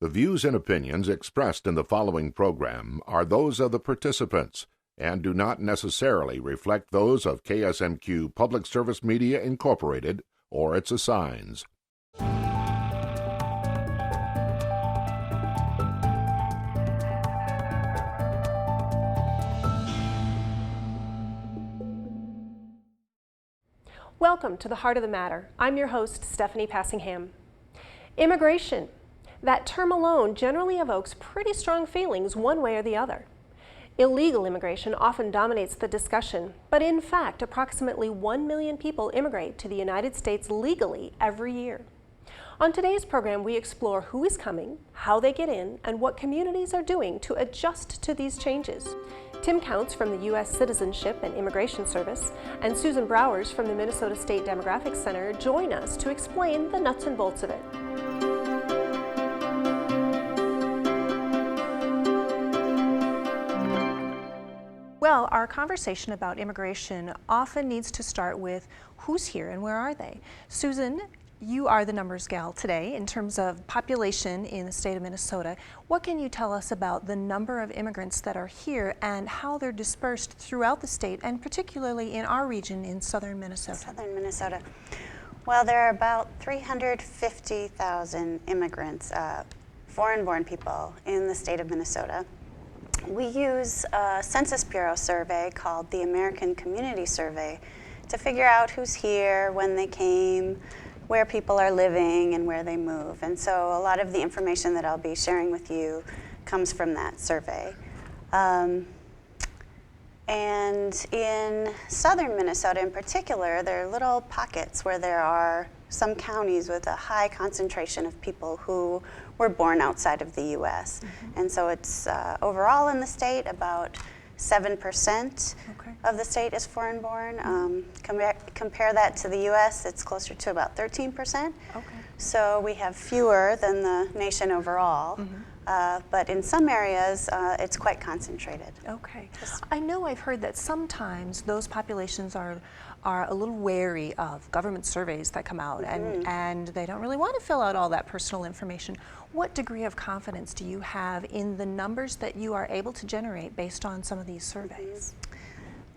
The views and opinions expressed in the following program are those of the participants and do not necessarily reflect those of KSMQ Public Service Media Incorporated or its assigns. Welcome to the Heart of the Matter. I'm your host, Stephanie Passingham. Immigration. That term alone generally evokes pretty strong feelings one way or the other. Illegal immigration often dominates the discussion, but in fact, approximately 1 million people immigrate to the United States legally every year. On today's program, we explore who is coming, how they get in, and what communities are doing to adjust to these changes. Tim Counts from the U.S. Citizenship and Immigration Service and Susan Browers from the Minnesota State Demographic Center join us to explain the nuts and bolts of it. Well, our conversation about immigration often needs to start with who's here and where are they? Susan, you are the numbers gal today in terms of population in the state of Minnesota. What can you tell us about the number of immigrants that are here and how they're dispersed throughout the state, and particularly in our region in southern Minnesota? Southern Minnesota. Well, there are about 350,000 immigrants, foreign-born people in the state of Minnesota. We use a Census Bureau survey called the American Community Survey to figure out who's here, when they came, where people are living, and where they move. And so a lot of the information that I'll be sharing with you comes from that survey. And in southern Minnesota in particular, there are little pockets where there are some counties with a high concentration of people who were born outside of the U.S. Mm-hmm. And so it's overall in the state about 7% of the state is foreign born. Compare that to the U.S., it's closer to about 13%. Okay. So we have fewer than the nation overall. Mm-hmm. But in some areas, it's quite concentrated. Okay. I know I've heard that sometimes those populations are a little wary of government surveys that come out, mm-hmm. and they don't really want to fill out all that personal information. What degree of confidence do you have in the numbers that you are able to generate based on some of these surveys? Mm-hmm.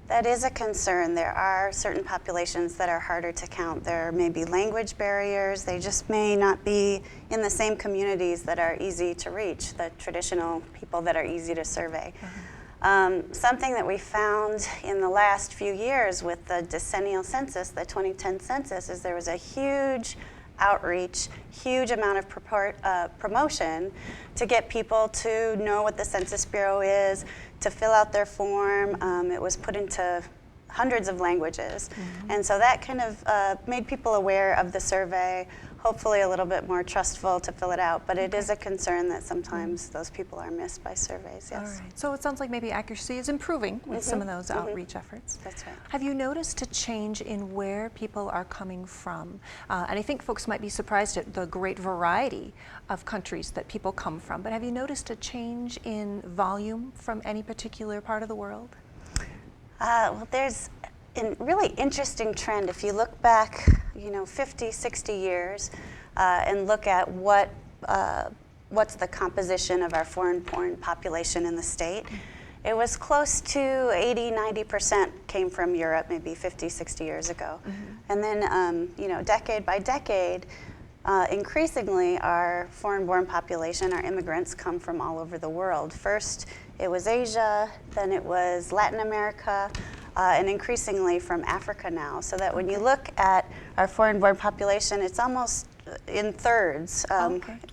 That is a concern. There are certain populations that are harder to count. There may be language barriers. They just may not be in the same communities that are easy to reach, the traditional people that are easy to survey. Mm-hmm. Something that we found in the last few years with the decennial census, the 2010 census, is there was a huge outreach, huge amount of promotion to get people to know what the Census Bureau is, to fill out their form. It was put into hundreds of languages. Mm-hmm. And so that kind of made people aware of the survey, hopefully a little bit more trustful to fill it out, but it is a concern that sometimes those people are missed by surveys, yes. All right, so it sounds like maybe accuracy is improving with mm-hmm. some of those mm-hmm. outreach efforts. That's right. Have you noticed a change in where people are coming from? And I think folks might be surprised at the great variety of countries that people come from, but have you noticed a change in volume from any particular part of the world? Well, there's a really interesting trend. If you look back, 50, 60 years and look at what's the composition of our foreign-born population in the state, it was close to 80-90% came from Europe maybe 50, 60 years ago. Mm-hmm. And then, decade by decade, increasingly our foreign-born population, our immigrants, come from all over the world. First, it was Asia, then it was Latin America, and increasingly from Africa now. So that when you look at our foreign-born population, it's almost in thirds,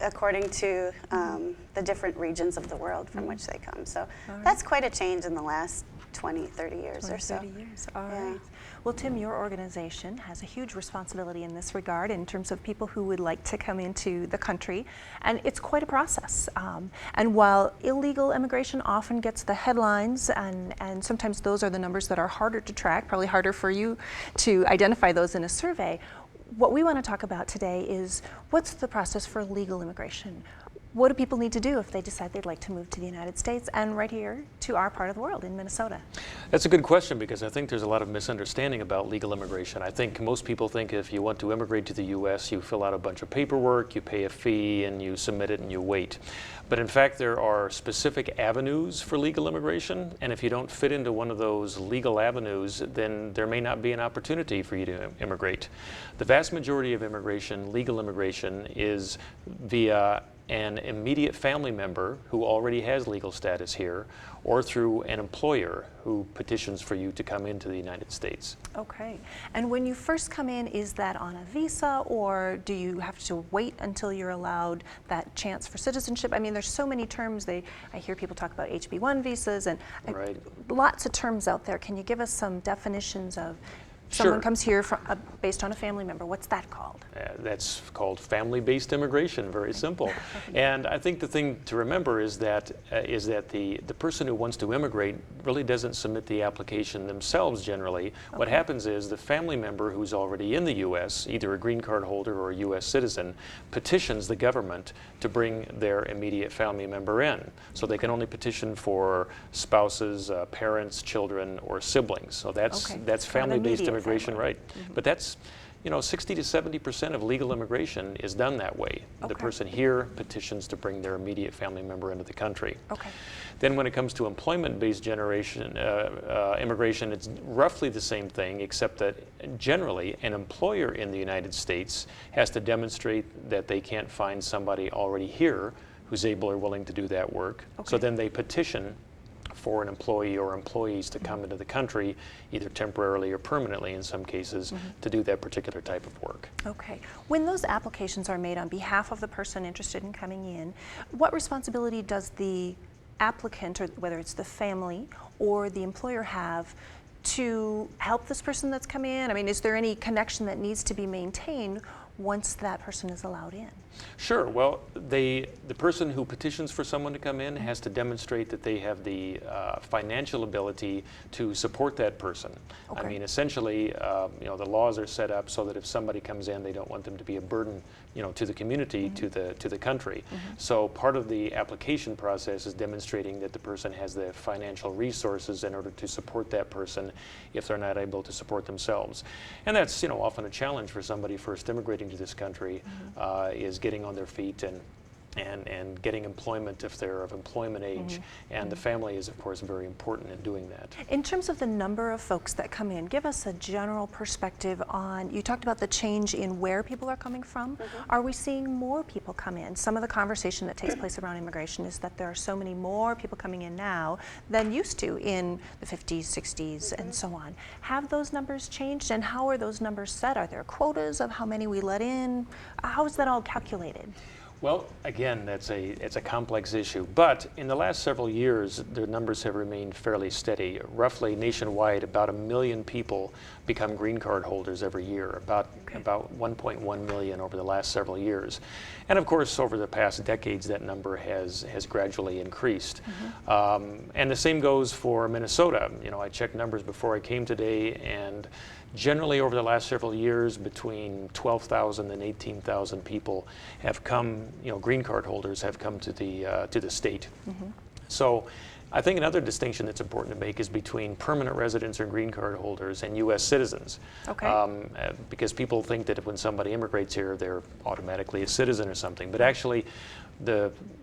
according to the different regions of the world from which they come. So that's quite a change in the last 20, 30 years or so. 30 years, all right. Well, Tim, your organization has a huge responsibility in this regard in terms of people who would like to come into the country, and it's quite a process. And while illegal immigration often gets the headlines, and sometimes those are the numbers that are harder to track, probably harder for you to identify those in a survey, what we want to talk about today is what's the process for legal immigration? what do people need to do if they decide they'd like to move to the United States and right here to our part of the world in Minnesota? That's a good question, because I think there's a lot of misunderstanding about legal immigration. I think most people think if you want to immigrate to the U.S., you fill out a bunch of paperwork, you pay a fee, and you submit it and you wait. But in fact, there are specific avenues for legal immigration, and if you don't fit into one of those legal avenues, then there may not be an opportunity for you to immigrate. The vast majority of immigration, legal immigration, is via an immediate family member who already has legal status here, or through an employer who petitions for you to come into the United States. Okay. And when you first come in, is that on a visa, or do you have to wait until you're allowed that chance for citizenship? I mean, there's so many terms. I hear people talk about HB1 visas and Right. Lots of terms out there. Can you give us some definitions of Sure. someone comes here based on a family member? What's that called? That's called family-based immigration, very simple. And I think the thing to remember is that the person who wants to immigrate really doesn't submit the application themselves generally. Okay. What happens is the family member who's already in the U.S., either a green card holder or a U.S. citizen, petitions the government to bring their immediate family member in. So they can only petition for spouses, parents, children, or siblings. So that's Okay. that's Kind of family-based immediate immigration, family. right? But that's, 60 to 70% of legal immigration is done that way. The Okay. person here petitions to bring their immediate family member into the country. Okay. Then when it comes to employment-based immigration, it's roughly the same thing, except that generally an employer in the United States has to demonstrate that they can't find somebody already here who's able or willing to do that work. So Okay. then they petition for an employee or employees to come into the country, either temporarily or permanently in some cases, to do that particular type of work. Okay. When those applications are made on behalf of the person interested in coming in, what responsibility does the applicant, or whether it's the family or the employer, have to help this person that's come in? I mean, is there any connection that needs to be maintained once that person is allowed in? Sure. Well, the person who petitions for someone to come in has to demonstrate that they have the financial ability to support that person. I Okay. mean, essentially, the laws are set up so that if somebody comes in, they don't want them to be a burden, to the community, to the country. So part of the application process is demonstrating that the person has the financial resources in order to support that person if they're not able to support themselves. And that's, often a challenge for somebody first immigrating to this country, is getting on their feet and getting employment if they're of employment age. And the family is, of course, very important in doing that. In terms of the number of folks that come in, give us a general perspective on, you talked about the change in where people are coming from. Are we seeing more people come in? Some of the conversation that takes place around immigration is that there are so many more people coming in now than used to in the 50s, 60s, and so on. Have those numbers changed, and how are those numbers set? Are there quotas of how many we let in? How is that all calculated? Well, again, it's a complex issue, but in the last several years, the numbers have remained fairly steady. Roughly nationwide, about 1 million people become green card holders every year, about 1.1 million over the last several years. And of course, over the past decades, that number has gradually increased. And the same goes for Minnesota. I checked numbers before I came today, and generally over the last several years, between 12,000 and 18,000 people have come, green card holders have come to the state. So I think another distinction that's important to make is between permanent residents or green card holders and U.S. citizens. Okay. Because people think that when somebody immigrates here, they're automatically a citizen or something. But actually,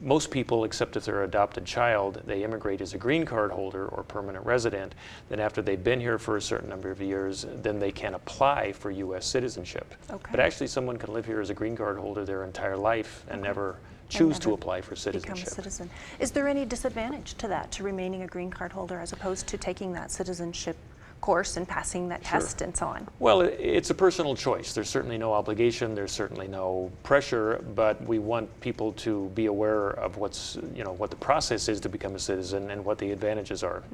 most people, except if they're an adopted child, they immigrate as a green card holder or permanent resident. Then after they've been here for a certain number of years, then they can apply for U.S. citizenship. Okay. But actually, someone can live here as a green card holder their entire life and never choose to apply for citizenship. Become a citizen. Is there any disadvantage to that, to remaining a green card holder as opposed to taking that citizenship course and passing that test and so on? Well, it's a personal choice. There's certainly no obligation. There's certainly no pressure, but we want people to be aware of what the process is to become a citizen and what the advantages are.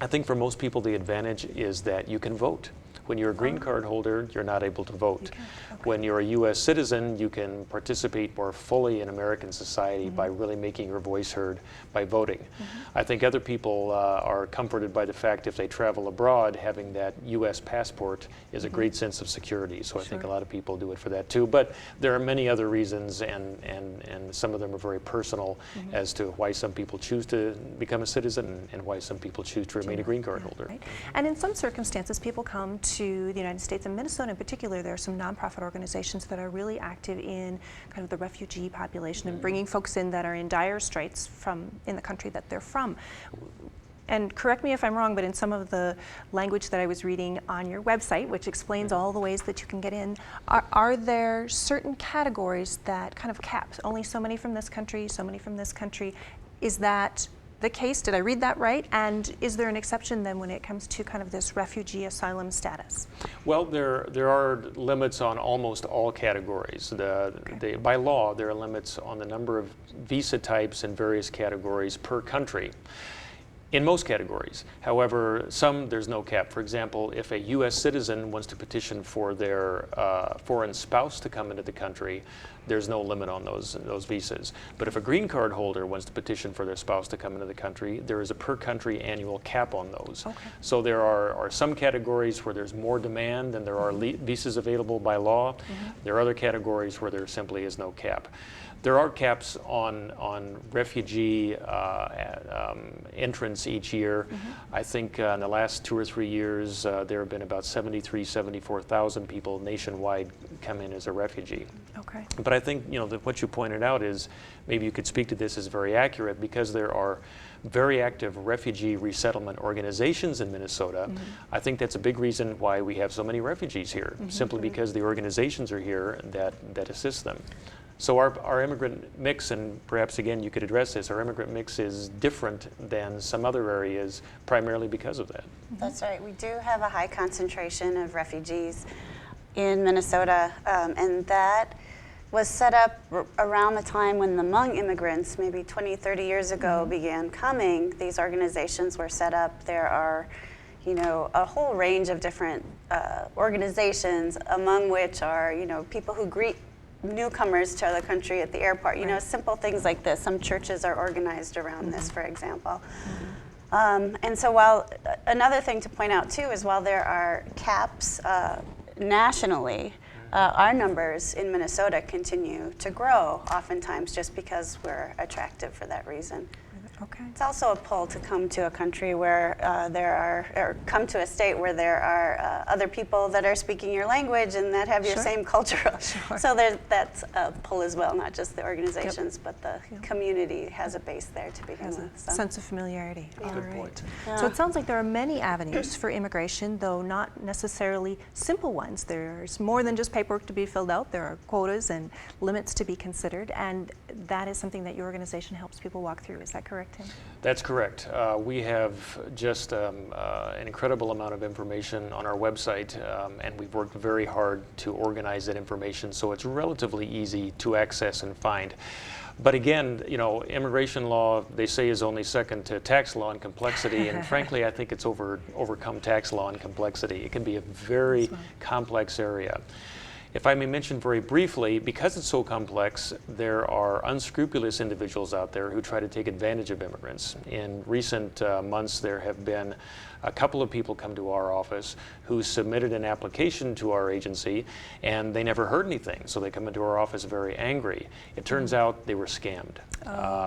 I think for most people the advantage is that you can vote. When you're a green card holder, you're not able to vote. When you're a U.S. citizen, you can participate more fully in American society by really making your voice heard by voting. I think other people are comforted by the fact if they travel abroad, having that U.S. passport is a great sense of security. So I think a lot of people do it for that too. But there are many other reasons, and some of them are very personal as to why some people choose to become a citizen and why some people choose to remain a green card holder. Right. And in some circumstances, people come to the United States, and Minnesota in particular, there are some nonprofit organizations that are really active in kind of the refugee population and bringing folks in that are in dire straits in the country that they're from. And correct me if I'm wrong, but in some of the language that I was reading on your website, which explains all the ways that you can get in, are there certain categories that kind of caps only so many from this country, so many from this country? Is that the case? Did I read that right? And is there an exception then when it comes to kind of this refugee asylum status? Well, there are limits on almost all categories. By law, there are limits on the number of visa types in various categories per country. In most categories. However, there's no cap. For example, if a U.S. citizen wants to petition for their foreign spouse to come into the country, there's no limit on those visas. But if a green card holder wants to petition for their spouse to come into the country, there is a per country annual cap on those. So there are some categories where there's more demand than there are visas available by law. There are other categories where there simply is no cap. There are caps on refugee entrance each year. I think in the last 2 or 3 years, there have been about 74,000 people nationwide come in as a refugee. But I think what you pointed out is, maybe you could speak to this, is very accurate, because there are very active refugee resettlement organizations in Minnesota. I think that's a big reason why we have so many refugees here, simply because the organizations are here that assist them. So our immigrant mix, and perhaps again you could address this, our immigrant mix is different than some other areas primarily because of that. That's right. We do have a high concentration of refugees in Minnesota, and that was set up around the time when the Hmong immigrants, maybe 20, 30 years ago, began coming. These organizations were set up. There are a whole range of different organizations, among which are people who greet newcomers to the country at the airport. Simple things like this. Some churches are organized around this, for example. And so another thing to point out too is while there are caps nationally, our numbers in Minnesota continue to grow, oftentimes just because we're attractive for that reason. It's also a pull to come to a country where come to a state where there are other people that are speaking your language and that have your same culture. So that's a pull as well, not just the organizations, but the community has a base there to begin with. So. Sense of familiarity. Good point. So it sounds like there are many avenues for immigration, though not necessarily simple ones. There's more than just paperwork to be filled out. There are quotas and limits to be considered, and that is something that your organization helps people walk through. Is that correct, Tim? That's correct. We have just an incredible amount of information on our website, and we've worked very hard to organize that information so it's relatively easy to access and find. But again, immigration law, they say, is only second to tax law in complexity, and frankly, I think it's overcome tax law in complexity. It can be a very complex area. If I may mention very briefly, because it's so complex, there are unscrupulous individuals out there who try to take advantage of immigrants. In recent months, there have been a couple of people come to our office who submitted an application to our agency, and they never heard anything, so they come into our office very angry. It turns out they were scammed.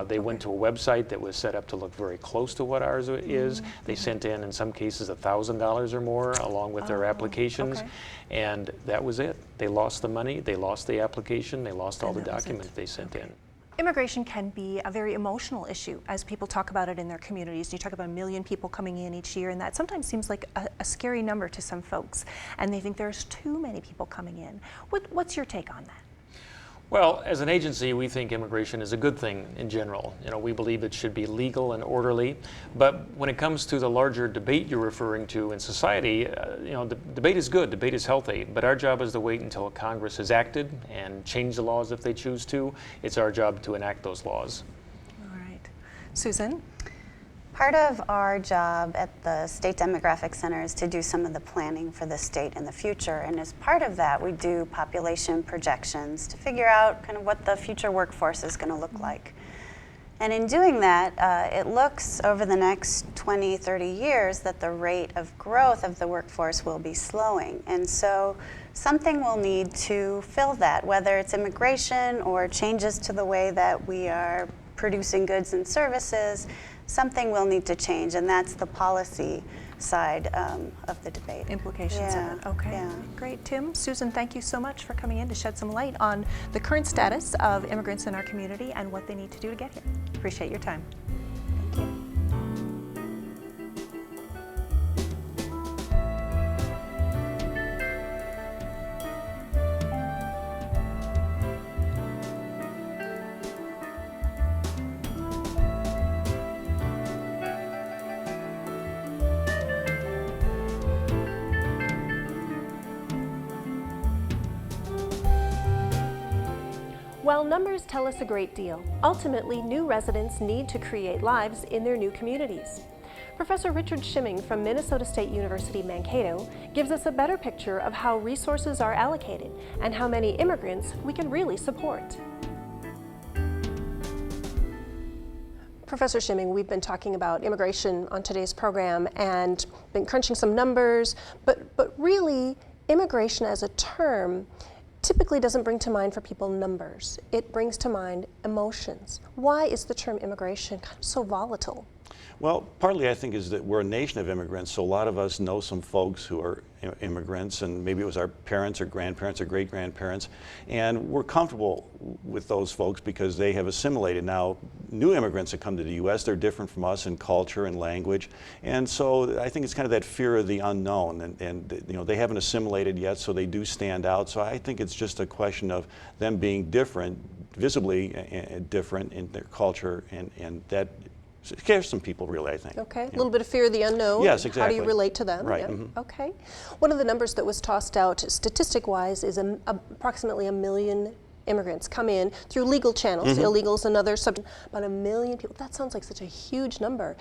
They went to a website that was set up to look very close to what ours is. They sent in some cases, $1,000 or more along with their applications, and that was it. They lost the money, they lost the application, they lost all the documents they sent in. Immigration can be a very emotional issue as people talk about it in their communities. You talk about 1 million people coming in each year, and that sometimes seems like a scary number to some folks, and they think there's too many people coming in. What's your take on that? Well, as an agency, we think immigration is a good thing in general. We believe it should be legal and orderly. But when it comes to the larger debate you're referring to in society, the debate is good, debate is healthy. But our job is to wait until Congress has acted and change the laws if they choose to. It's our job to enact those laws. All right. Susan? Part of our job at the State Demographic Center is to do some of the planning for the state in the future. And as part of that, we do population projections to figure out kind of what the future workforce is going to look like. And in doing that, it looks over the next 20, 30 years that the rate of growth of the workforce will be slowing. And so something will need to fill that, whether it's immigration or changes to the way that we are producing goods and services. Something will need to change, and that's the policy side of the debate. Implications of it. Okay, yeah. Great. Tim, Susan, thank you so much for coming in to shed some light on the current status of immigrants in our community and what they need to do to get here. Appreciate your time. Thank you. While numbers tell us a great deal, ultimately new residents need to create lives in their new communities. Professor Richard Schiming from Minnesota State University Mankato gives us a better picture of how resources are allocated and how many immigrants we can really support. Professor Schiming, we've been talking about immigration on today's program and been crunching some numbers, but really immigration as a term typically doesn't bring to mind for people numbers. It brings to mind emotions. Why is the term immigration kind of so volatile? Well, partly I think is that we're a nation of immigrants, so a lot of us know some folks who are immigrants, and maybe it was our parents or grandparents or great-grandparents, and we're comfortable with those folks because they have assimilated. Now, new immigrants that come to the U.S., they're different from us in culture and language, and so I think it's kind of that fear of the unknown, and you know, they haven't assimilated yet, so they do stand out. So I think it's just a question of them being different, visibly different in their culture, and that scares some people, really, I think. Okay, a little bit of fear of the unknown. Yes, exactly. How do you relate to them? Right. Yeah. Mm-hmm. Okay. One of the numbers that was tossed out statistic-wise is approximately 1 million immigrants come in through legal channels. Mm-hmm. Illegal is another subject. About 1 million people. That sounds like such a huge number.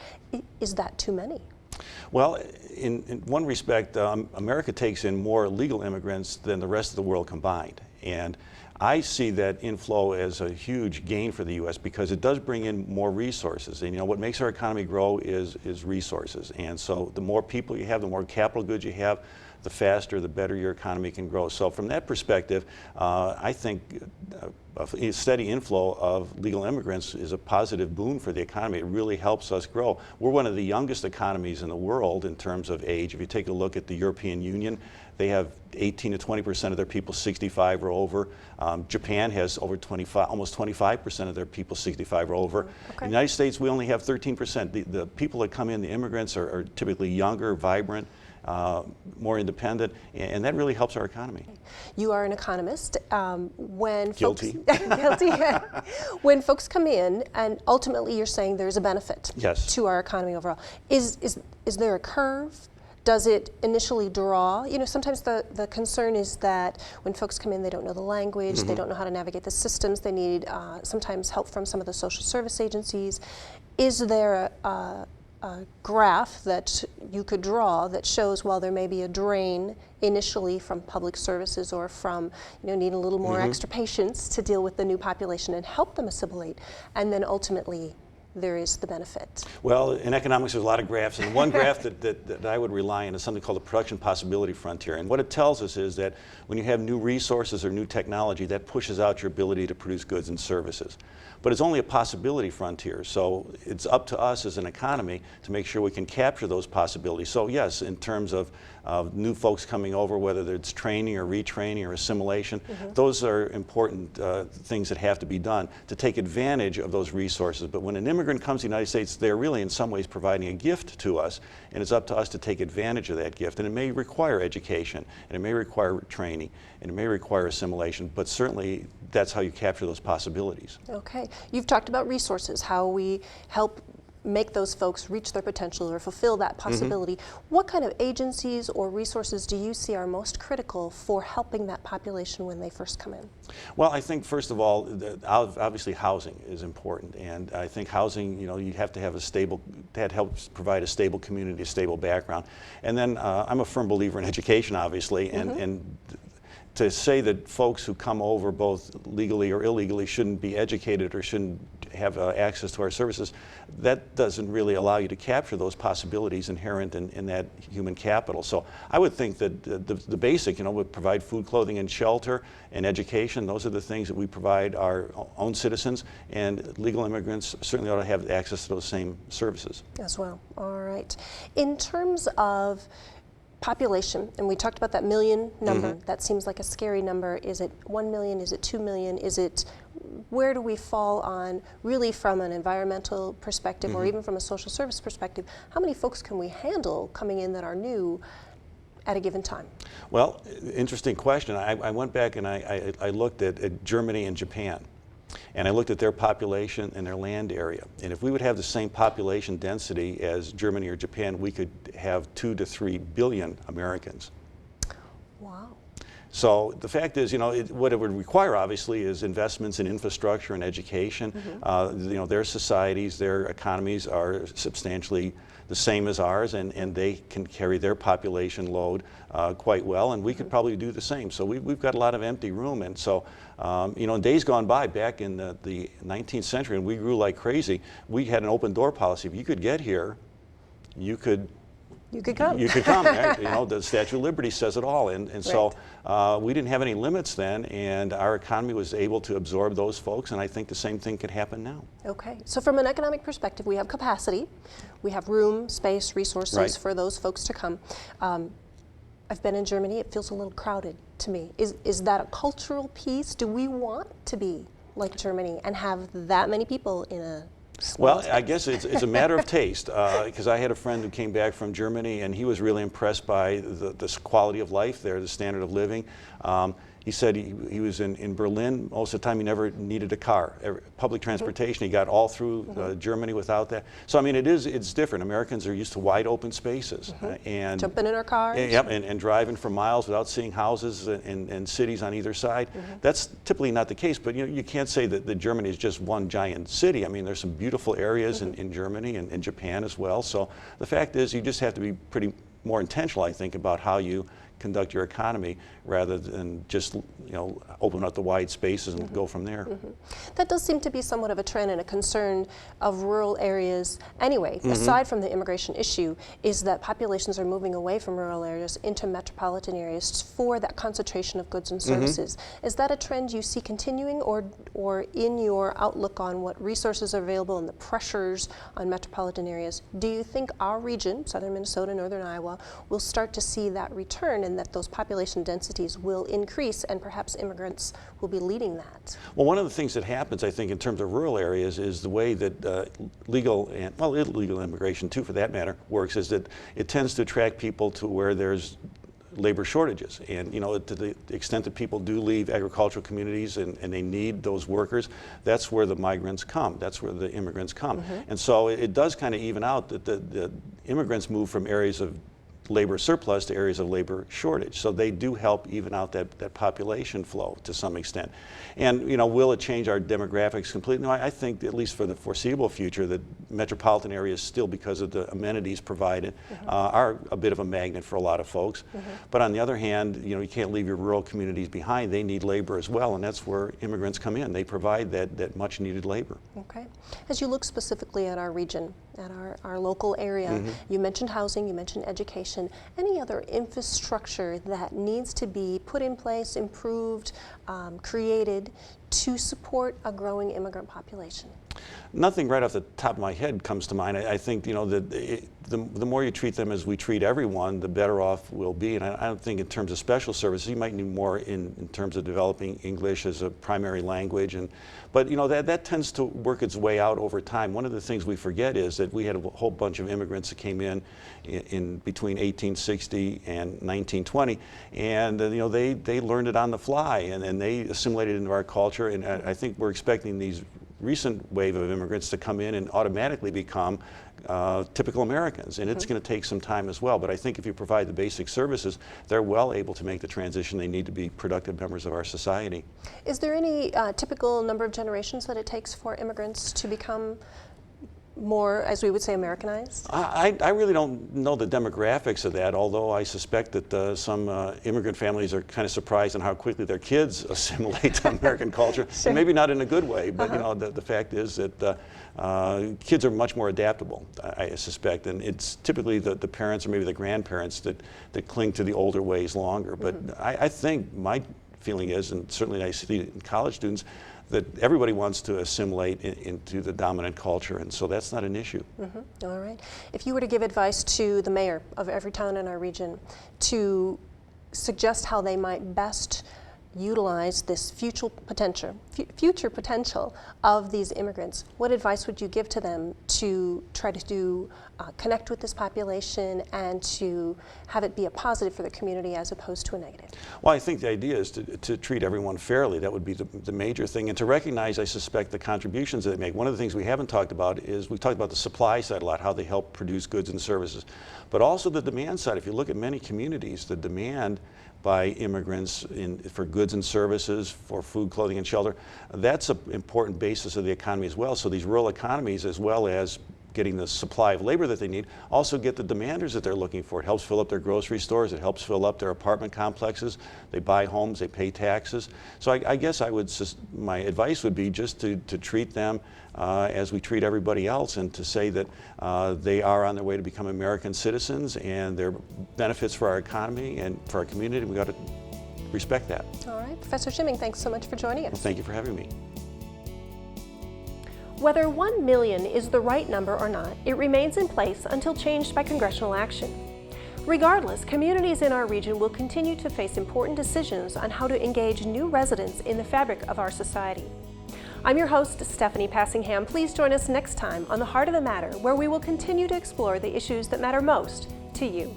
Is that too many? Well, in one respect, America takes in more legal immigrants than the rest of the world combined. And I see that inflow as a huge gain for the U.S. because it does bring in more resources. And you know, what makes our economy grow is resources. And so the more people you have, the more capital goods you have, the faster, the better your economy can grow. So from that perspective, I think a steady inflow of legal immigrants is a positive boon for the economy. It really helps us grow. We're one of the youngest economies in the world in terms of age. If you take a look at the European Union, they have 18 to 20% of their people 65 or over. Japan has over 25, almost 25% of their people 65 or over. Okay. In the United States, we only have 13%. The people that come in, the immigrants, are typically younger, vibrant, more independent, and that really helps our economy. You are an economist. When Guilty. Guilty. When folks come in, and ultimately you're saying there's a benefit Yes. to our economy overall. Is there a curve? Does it initially draw? You know, sometimes the concern is that when folks come in, they don't know the language, Mm-hmm. they don't know how to navigate the systems, they need sometimes help from some of the social service agencies. Is there a graph that you could draw that shows, well, there may be a drain initially from public services or from, you know, need a little more Mm-hmm. extra patience to deal with the new population and help them assimilate, and then ultimately there is the benefit? Well, in economics, there's a lot of graphs, and one graph that I would rely on is something called the production possibility frontier. And what it tells us is that when you have new resources or new technology, that pushes out your ability to produce goods and services. But it's only a possibility frontier, so it's up to us as an economy to make sure we can capture those possibilities. So yes, in terms of new folks coming over, whether it's training or retraining or assimilation, Mm-hmm. those are important things that have to be done to take advantage of those resources. But when an immigrant comes to the United States, they're really in some ways providing a gift to us, and it's up to us to take advantage of that gift. And it may require education, and it may require training, and it may require assimilation, but certainly that's how you capture those possibilities. Okay. You've talked about resources, how we help make those folks reach their potential or fulfill that possibility. What kind of agencies or resources do you see are most critical for helping that population when they first come in? Well, I think first of all, obviously housing is important, and I think housing, you have to have a stable, that helps provide a stable community, a stable background. And then I'm a firm believer in education, obviously, and to say that folks who come over both legally or illegally shouldn't be educated or shouldn't have access to our services, that doesn't really allow you to capture those possibilities inherent in that human capital. So I would think that the basic, would provide food, clothing, and shelter and education. Those are the things that we provide our own citizens, and legal immigrants certainly ought to have access to those same services. As well. All right. In terms of population, and we talked about that million number, that seems like a scary number. Is it 1 million? Is it 2 million? Where do we fall on, really from an environmental perspective or even from a social service perspective? How many folks can we handle coming in that are new at a given time? Well, interesting question. I went back and I looked at Germany and Japan. And I looked at their population and their land area. And if we would have the same population density as Germany or Japan, we could have 2 to 3 billion Americans. Wow. So the fact is, what it would require, obviously, is investments in infrastructure and education. Their societies, their economies are substantially the same as ours, and they can carry their population load quite well, and we could probably do the same. So we've got a lot of empty room, and so in days gone by, back in the 19th century, and we grew like crazy, we had an open door policy. If you could get here, you could come. You could come. Right? The Statue of Liberty says it all, and so we didn't have any limits then, and our economy was able to absorb those folks, and I think the same thing could happen now. Okay, so from an economic perspective, we have capacity, we have room, space, resources for those folks to come. I've been in Germany. It feels a little crowded to me. Is that a cultural piece? Do we want to be like Germany and have that many people in a Well, I guess it's a matter of taste, because I had a friend who came back from Germany, and he was really impressed by the quality of life there, the standard of living. He said he was in Berlin. Most of the time he never needed a car. Public transportation, he got all through Germany without that. So I mean, it's different. Americans are used to wide open spaces. And jumping in our cars. And driving for miles without seeing houses and cities on either side. That's typically not the case, but you can't say that Germany is just one giant city. I mean, there's some beautiful areas in Germany and in Japan as well. So the fact is, you just have to be more intentional, I think, about how you conduct your economy rather than just open up the wide spaces and go from there. That does seem to be somewhat of a trend and a concern of rural areas anyway, aside from the immigration issue, is that populations are moving away from rural areas into metropolitan areas for that concentration of goods and services. Is that a trend you see continuing, or in your outlook on what resources are available and the pressures on metropolitan areas, do you think our region, southern Minnesota, northern Iowa, will start to see that return and that those population densities will increase and perhaps immigrants will be leading that? Well, one of the things that happens, I think, in terms of rural areas is the way that legal and, well, illegal immigration too, for that matter, works, is that it tends to attract people to where there's labor shortages. And to the extent that people do leave agricultural communities and they need those workers, that's where the migrants come. That's where the immigrants come. And so it does kind of even out that the immigrants move from areas of labor surplus to areas of labor shortage. So they do help even out that population flow to some extent. And will it change our demographics completely? No, I think at least for the foreseeable future that metropolitan areas still, because of the amenities provided, are a bit of a magnet for a lot of folks. But on the other hand, you can't leave your rural communities behind. They need labor as well, and that's where immigrants come in. They provide that much needed labor. Okay. As you look specifically at our region, at our local area, you mentioned housing, you mentioned education. Any other infrastructure that needs to be put in place, improved, created to support a growing immigrant population? Nothing right off the top of my head comes to mind. I think that the more you treat them as we treat everyone, the better off we'll be. And I don't think in terms of special services, you might need more in terms of developing English as a primary language. But that tends to work its way out over time. One of the things we forget is that we had a whole bunch of immigrants that came in between 1860 and 1920, and they learned it on the fly, and they assimilated into our culture. And I think we're expecting these recent wave of immigrants to come in and automatically become typical Americans, and it's going to take some time as well. But I think if you provide the basic services, they're well able to make the transition they need to be productive members of our society. Is there any typical number of generations that it takes for immigrants to become more, as we would say, Americanized? I really don't know the demographics of that, although I suspect that some immigrant families are kind of surprised on how quickly their kids assimilate to American culture. Sure. And maybe not in a good way, but you know, the fact is that kids are much more adaptable, I suspect, and it's typically the parents or maybe the grandparents that cling to the older ways longer. But I think my feeling is, and certainly I see it in college students, that everybody wants to assimilate into the dominant culture, and so that's not an issue. All right. If you were to give advice to the mayor of every town in our region to suggest how they might best utilize this future potential of these immigrants, what advice would you give to them to try to connect with this population and to have it be a positive for the community as opposed to a negative? Well, I think the idea is to treat everyone fairly. That would be the major thing, and to recognize, I suspect, the contributions that they make. One of the things we haven't talked about is we've talked about the supply side a lot, how they help produce goods and services, but also the demand side. If you look at many communities, the demand by immigrants for goods and services, for food, clothing, and shelter, that's an important basis of the economy as well. So these rural economies, as well as getting the supply of labor that they need, also get the demanders that they're looking for. It helps fill up their grocery stores, it helps fill up their apartment complexes, they buy homes, they pay taxes. So I guess my advice would be just to treat them as we treat everybody else, and to say that they are on their way to become American citizens, and they're benefits for our economy and for our community. We got to respect that. All right. Professor Schiming, thanks so much for joining us. Well, thank you for having me. Whether 1 million is the right number or not, it remains in place until changed by congressional action. Regardless, communities in our region will continue to face important decisions on how to engage new residents in the fabric of our society. I'm your host, Stephanie Passingham. Please join us next time on The Heart of the Matter, where we will continue to explore the issues that matter most to you.